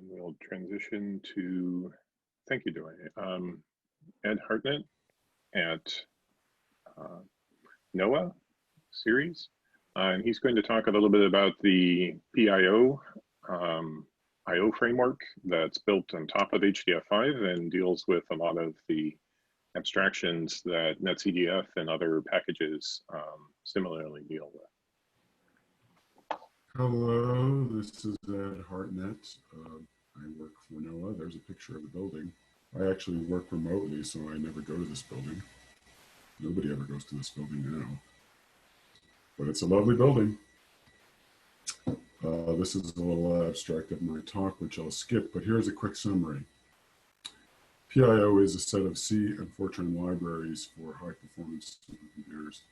And we'll transition to, thank you, Dwayne, Ed Hartnett at NOAA series. And he's going to talk a little bit about the PIO IO framework that's built on top of HDF5 and deals with a lot of the abstractions that NetCDF and other packages similarly deal with. Hello, this is Ed Hartnett. I work for NOAA. There's a picture of the building. I actually work remotely, so I never go to this building. Nobody ever goes to this building now. But it's a lovely building. This is a little abstract of my talk, which I'll skip, but here's a quick summary. PIO is a set of C and Fortran libraries for high-performance computers,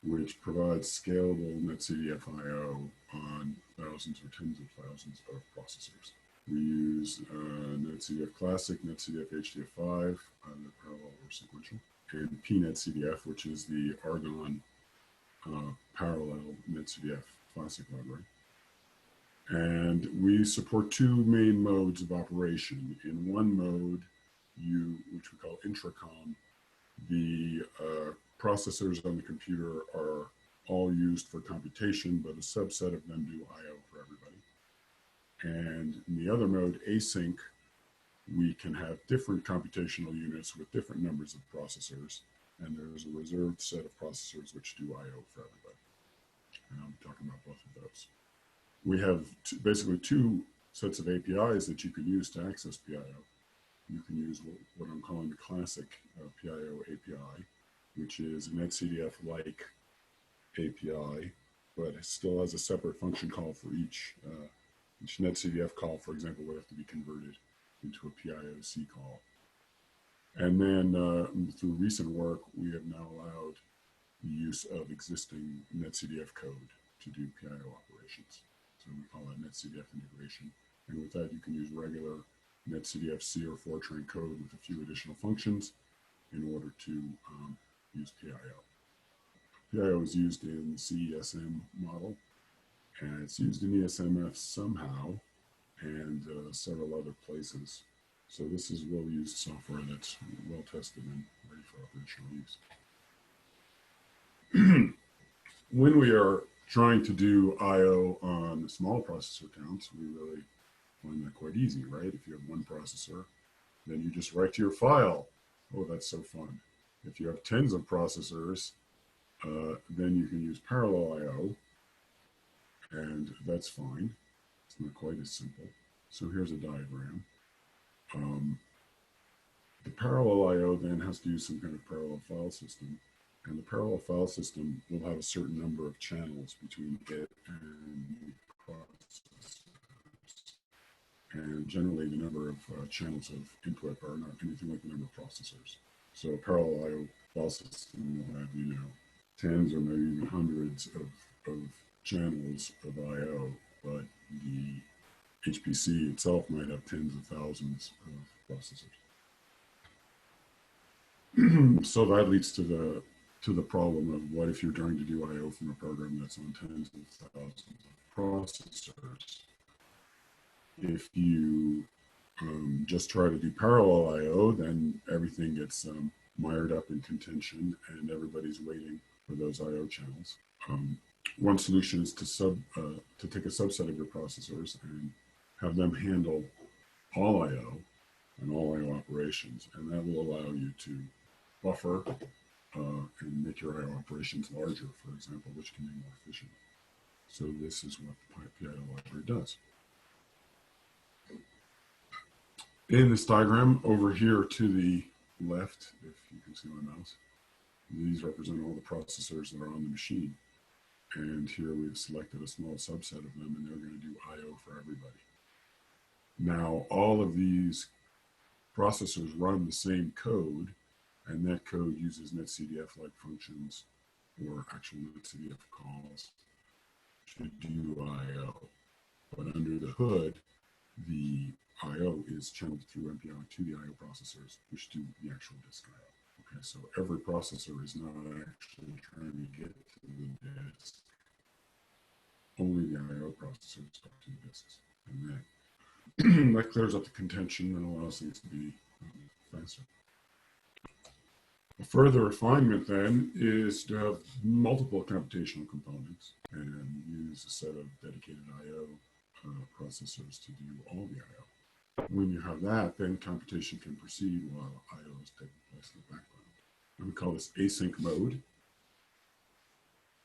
which provides scalable NetCDF IO on thousands or tens of thousands of processors. We use NetCDF Classic, NetCDF HDF5, either parallel or sequential, and pnetcdf, which is the Argonne parallel-netcdf Classic library. And we support two main modes of operation. In one mode, which we call Intracomm, the processors on the computer are all used for computation, but a subset of them do I/O for everybody. And in the other mode, Async, we can have different computational units with different numbers of processors, and there's a reserved set of processors which do I/O for everybody. And I'll be talking about both of those. We have basically two sets of APIs that you can use to access PIO. You can use what I'm calling the classic PIO API, which is a NetCDF-like API, but it still has a separate function call for each NetCDF call, for example, would have to be converted into a PIOC call. And then through recent work, we have now allowed the use of existing NetCDF code to do PIO operations. So we call that NetCDF Integration. And with that, you can use regular NetCDF C or Fortran code with a few additional functions in order to use PIO. PIO is used in the CESM model, and it's used in ESMF somehow, and several other places. So this is well-used software that's well-tested and ready for operational use. When we are trying to do I/O on small processor counts, we really find that quite easy, right? If you have one processor, then you just write to your file. Oh, that's so fun. If you have tens of processors, then you can use parallel I/O, and that's fine. It's not quite as simple. So here's a diagram. The parallel I/O then has to use some kind of parallel file system, and the parallel file system will have a certain number of channels between it and the processors. And generally, the number of channels of input are not anything like the number of processors. So a parallel I/O file system will have, tens or maybe even hundreds of channels of I/O, but the HPC itself might have tens of thousands of processors. So that leads to the problem of what if you're trying to do I/O from a program that's on tens of thousands of processors. If you just try to do parallel I/O, then everything gets mired up in contention, and everybody's waiting for those I/O channels. One solution is to take a subset of your processors and have them handle all I/O and all I/O operations, and that will allow you to buffer and make your I/O operations larger, for example, which can be more efficient. So this is what the PIO library does. In this diagram over here to the left, if you can see my mouse, these represent all the processors that are on the machine. And here we've selected a small subset of them, and they're going to do I/O for everybody. Now, all of these processors run the same code, and that code uses NetCDF-like functions or actual NetCDF calls to do I/O. But under the hood, the I/O is channeled through MPI to the I/O processors, which do the actual disk I/O. Okay, so every processor is not actually trying to get to the disk. Only the I/O processors talk to the disks. And that That clears up the contention and allows things to be faster. A further refinement then is to have multiple computational components and use a set of dedicated I/O processors to do all the I/O. When you have that, then computation can proceed while I/O is taking place in the background. And we call this async mode.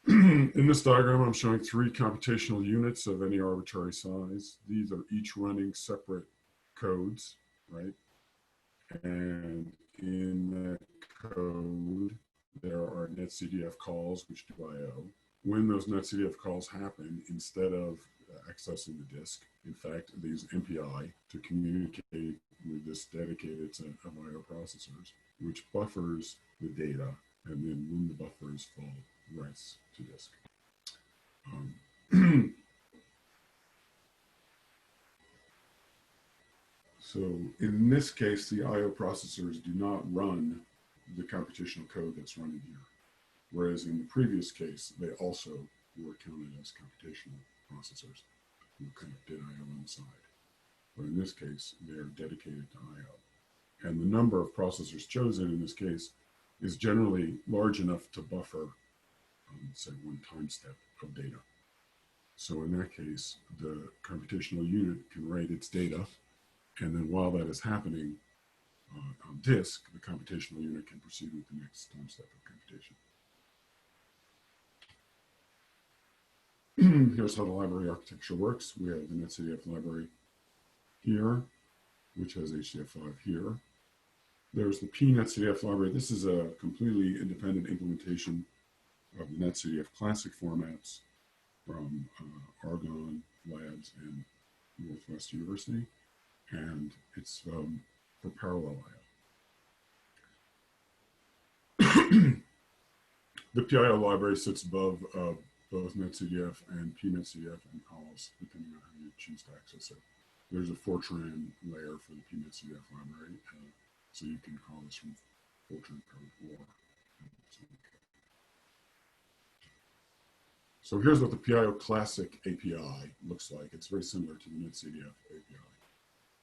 In this diagram, I'm showing 3 computational units of any arbitrary size. These are each running separate codes, right? And in that code, there are NetCDF calls which do I/O. When those NetCDF calls happen, instead of accessing the disk, in fact, they use MPI to communicate with this dedicated set of I/O processors, which buffers the data, and then when the buffer is full, writes to disk. So in this case, the I/O processors do not run the computational code that's running here. Whereas in the previous case, they also were counted as computational processors who kind of did I/O on the side. But in this case, they are dedicated to I/O. And the number of processors chosen in this case is generally large enough to buffer, say, 1 time step of data. So in that case, the computational unit can write its data, and then while that is happening on disk, the computational unit can proceed with the next time step of computation. Here's how the library architecture works. We have the NetCDF library here, which has HDF5 here. There's the pnetcdf library. This is a completely independent implementation of the NetCDF Classic formats from Argonne Labs and Northwest University, and it's for parallel I/O. The PIO library sits above both NetCDF and pnetcdf and calls, depending on how you choose to access it. There's a Fortran layer for the pnetcdf library, so you can call this from Fortran code or So here's what the PIO Classic API looks like. It's very similar to the NetCDF API.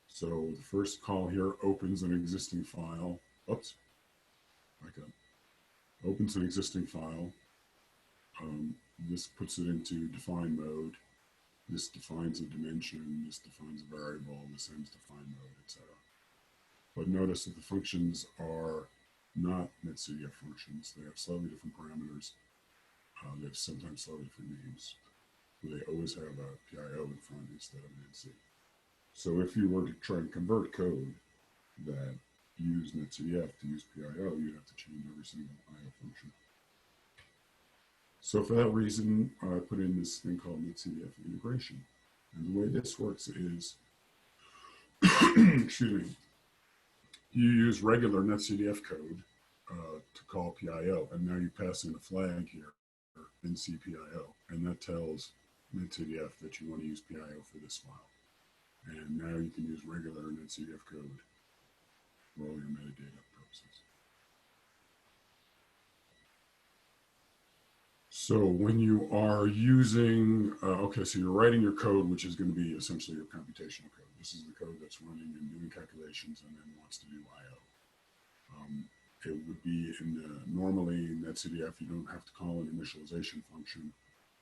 So the first call here opens an existing file. Oops, back up. Opens an existing file. This puts it into define mode. This defines a dimension. This defines a variable. This ends define mode, etc. But notice that the functions are not NetCDF functions. They have slightly different parameters. They have sometimes slightly different names. They always have a PIO in front instead of an NC. So if you were to try and convert code that used NetCDF to use PIO, you'd have to change every single IO function. So for that reason, I put in this thing called NetCDF Integration. And the way this works is, excuse me, you use regular NetCDF code to call PIO, and now you pass in a flag here, NC PIO, and that tells NetCDF that you want to use PIO for this file. And now you can use regular NetCDF code for all your metadata purposes. So when you are using, okay, so you're writing your code, which is going to be essentially your computational code. This is the code that's running and doing calculations and then wants to do I/O. It would be normally in NetCDF, you don't have to call an initialization function,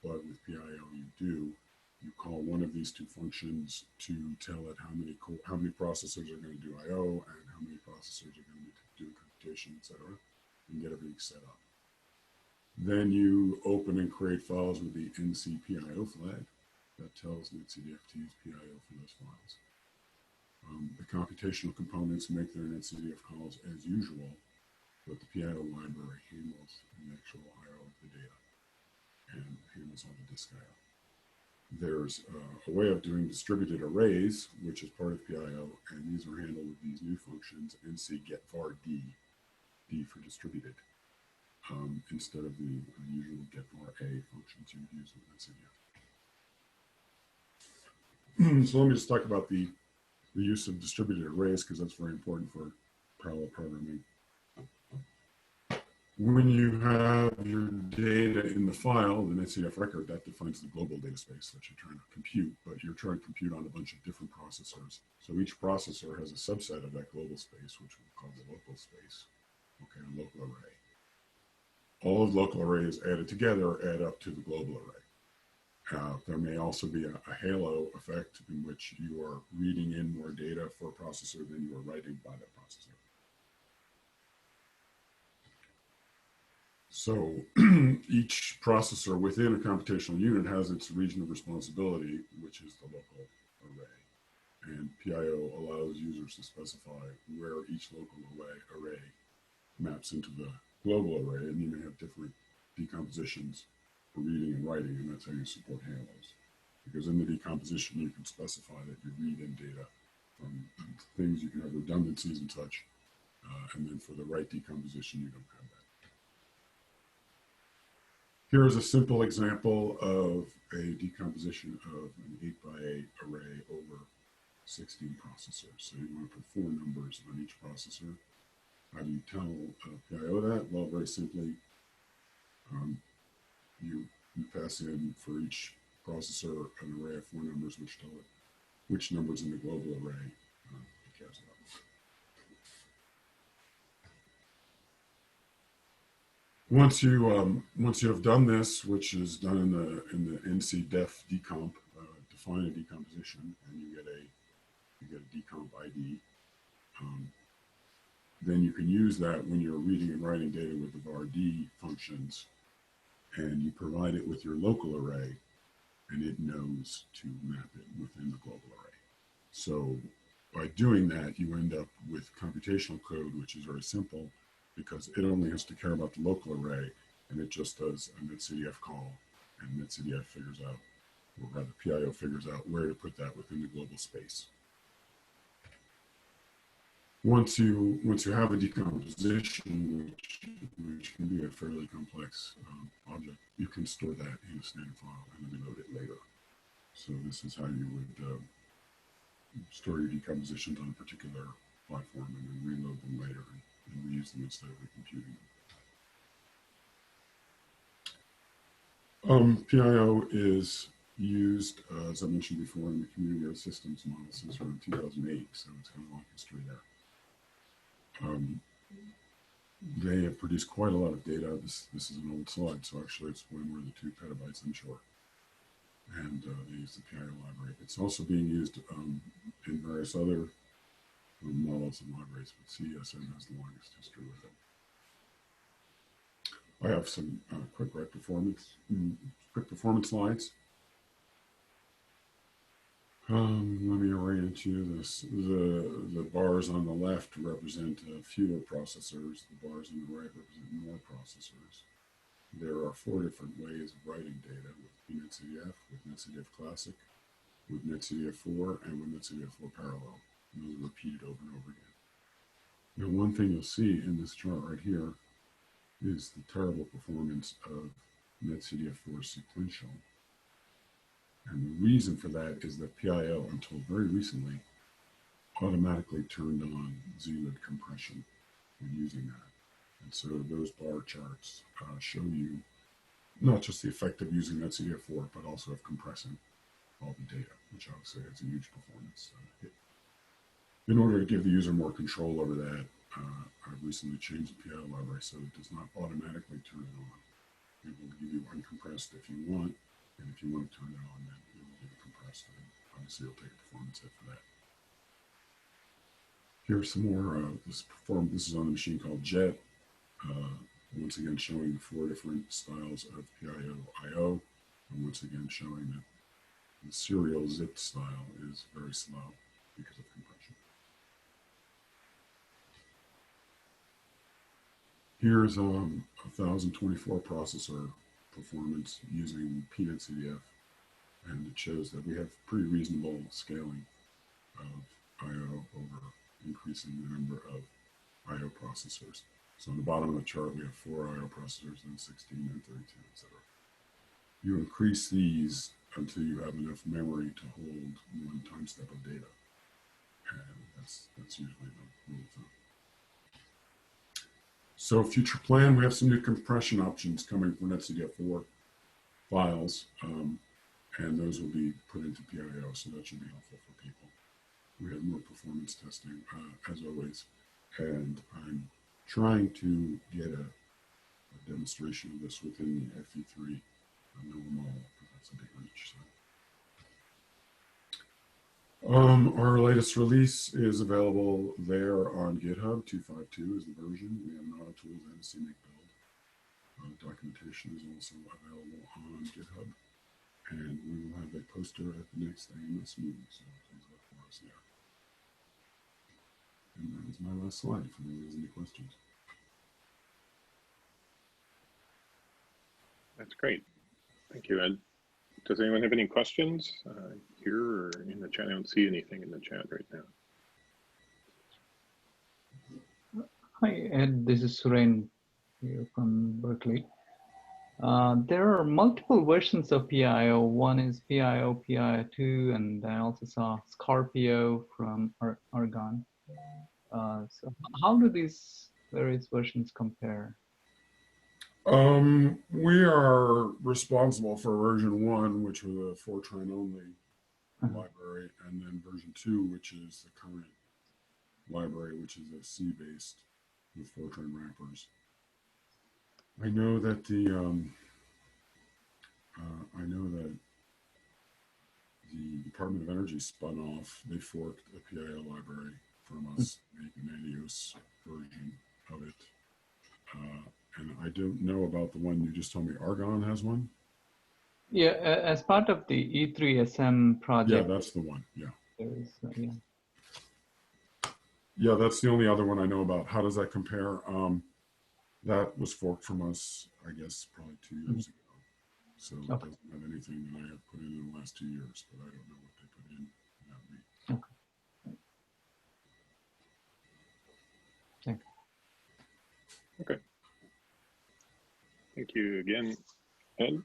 but with PIO you do. You call one of these 2 functions to tell it how many processors are going to do I/O and how many processors are going to do computation, etc., and get everything set up. Then you open and create files with the NC PIO flag that tells NetCDF to use PIO for those files. The computational components make their NetCDF calls as usual, but the PIO library handles the actual I/O of the data and handles all the disk I/O. There's a way of doing distributed arrays, which is part of PIO, and these are handled with these new functions, NC get var D, D for distributed, instead of the usual get var A functions you would use with NetCDF. So let me just talk about the use of distributed arrays, because that's very important for parallel programming. When you have your data in the file, the NetCDF record, that defines the global data space that you're trying to compute, but you're trying to compute on a bunch of different processors. So each processor has a subset of that global space, which we'll call the local space, okay, a local array. All of the local arrays added together add up to the global array. There may also be a halo effect in which you are reading in more data for a processor than you are writing by that processor. So each processor within a computational unit has its region of responsibility, which is the local array. And PIO allows users to specify where each local array maps into the global array, and you may have different decompositions for reading and writing, and that's how you support halos. Because in the decomposition, you can specify that you read in data from things, you can have redundancies and such, and then for the write decomposition, you don't have that. Here's a simple example of a decomposition of an 8x8 array over 16 processors. So you want to put 4 numbers on each processor. How do you tell PIO that? Well, very simply, you pass in for each processor an array of 4 numbers, which tell it which numbers in the global array it cares about. Once you have done this, which is done in the NCDF decomp, define a decomposition, and you get a decomp ID. Then you can use that when you're reading and writing data with the vard functions, and you provide it with your local array, and it knows to map it within the global array. So by doing that, you end up with computational code, which is very simple, because it only has to care about the local array, and it just does a NetCDF call, and NetCDF figures out, or rather PIO figures out where to put that within the global space. Once you have a decomposition, which can be a fairly complex object, you can store that in a standard file and reload it later. So this is how you would store your decompositions on a particular platform and then reload them later and reuse them instead of recomputing them. PIO is used, as I mentioned before, in the community of systems model since around 2008, so it's kind of a long history there. They have produced quite a lot of data. This is an old slide, so actually it's way more than 2 petabytes, I'm sure. And they use the PIO library. It's also being used in various other models and libraries, but CSM has the longest history with it. I have some quick performance slides. Let me orient you. The bars on the left represent fewer processors. The bars on the right represent more processors. There are 4 different ways of writing data with pnetcdf, with NetCDF Classic, with NetCDF4, and with NetCDF4 Parallel. And those are repeated over and over again. Now, one thing you'll see in this chart right here is the terrible performance of NetCDF4 sequential. And the reason for that is that PIO, until very recently, automatically turned on Z-lid compression when using that. And so those bar charts show you not just the effect of using NetCDF4, but also of compressing all the data, which obviously has a huge performance hit. In order to give the user more control over that, I've recently changed the PIO library so it does not automatically turn it on. It will give you uncompressed if you want, and if you want to turn it on, then it will give you compressed, and obviously you'll take a performance hit for that. Here's some more. This is on a machine called Jet. Once again, showing the 4 different styles of PIO I/O, and once again showing that the serial zipped style is very slow because of compression. Here's a 1024 processor performance using pnetcdf, and it shows that we have pretty reasonable scaling of I/O over increasing the number of I/O processors. So on the bottom of the chart, we have 4 I/O processors, then 16, then 32, etc. You increase these until you have enough memory to hold 1 time step of data, and that's usually the rule of thumb. So future plan, we have some new compression options coming for NetCDF4 files, and those will be put into PIO, so that should be helpful for people. We have more performance testing, as always, and I'm trying to get a demonstration of this within the FE3 normal, because that's a big reach. So. Our latest release is available there on GitHub. 2.5.2 is the version. We have an auto tools and Async build. Documentation is also available on GitHub. And we will have a poster at the next AMS meeting, so please look for us there. And that is my last slide if anyone has any questions. That's great. Thank you, Ed. Does anyone have any questions here or in the chat? I don't see anything in the chat right now. Hi, Ed. This is Suren here from Berkeley. There are multiple versions of PIO. One is PIO, PIO2, and I also saw Scorpio from Argonne. So how do these various versions compare? We are responsible for version 1, which was a Fortran only library, and then version 2, which is the current library, which is a C-based with Fortran wrappers. I know that the Department of Energy spun off. They forked a PIO library from us, making an NEOS version of it. And I don't know about the one you just told me. Argonne has one? Yeah, as part of the E3SM project. Yeah, that's the one. Yeah. There's, yeah. Yeah, that's the only other one I know about. How does that compare? That was forked from us, I guess, probably 2 years ago. So it doesn't have anything that I have put in the last 2 years, but I don't know what they put in that week. Okay. Okay. Thank you again, Ed.